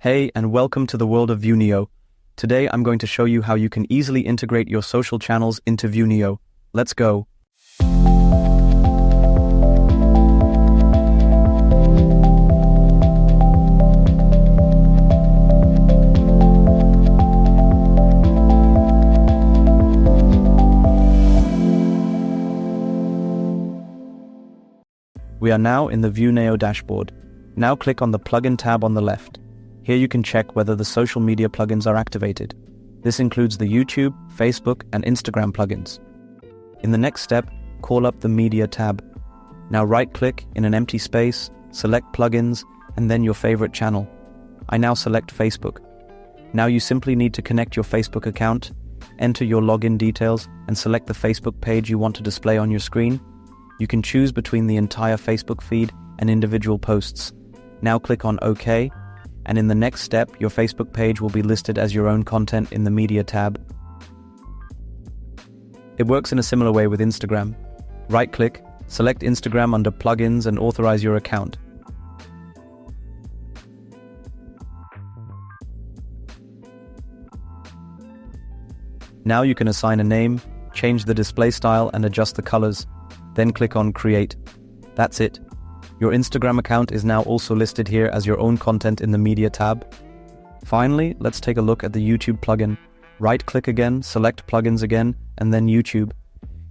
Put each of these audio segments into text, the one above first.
Hey, and welcome to the world of viewneo. Today I'm going to show you how you can easily integrate your social channels into viewneo. Let's go. We are now in the viewneo dashboard. Now click on the plugin tab on the left. Here you can check whether the social media plugins are activated. This includes the YouTube, Facebook, and Instagram plugins. In the next step, call up the Media tab. Now right-click in an empty space, select Plugins, and then your favorite channel. I now select Facebook. Now you simply need to connect your Facebook account, enter your login details, and select the Facebook page you want to display on your screen. You can choose between the entire Facebook feed and individual posts. Now click on OK, and in the next step, your Facebook page will be listed as your own content in the Media tab. It works in a similar way with Instagram. Right-click, select Instagram under Plugins and authorize your account. Now you can assign a name, change the display style and adjust the colors. Then click on Create. That's it. Your Instagram account is now also listed here as your own content in the Media tab. Finally, let's take a look at the YouTube plugin. Right-click again, select Plugins again, and then YouTube.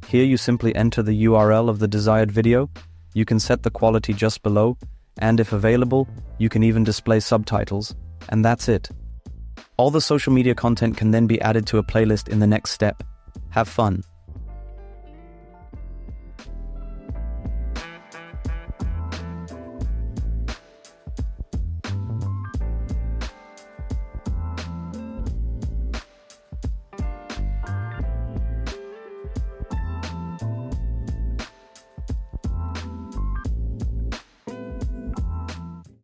Here you simply enter the URL of the desired video. You can set the quality just below, and if available, you can even display subtitles. And that's it. All the social media content can then be added to a playlist in the next step. Have fun!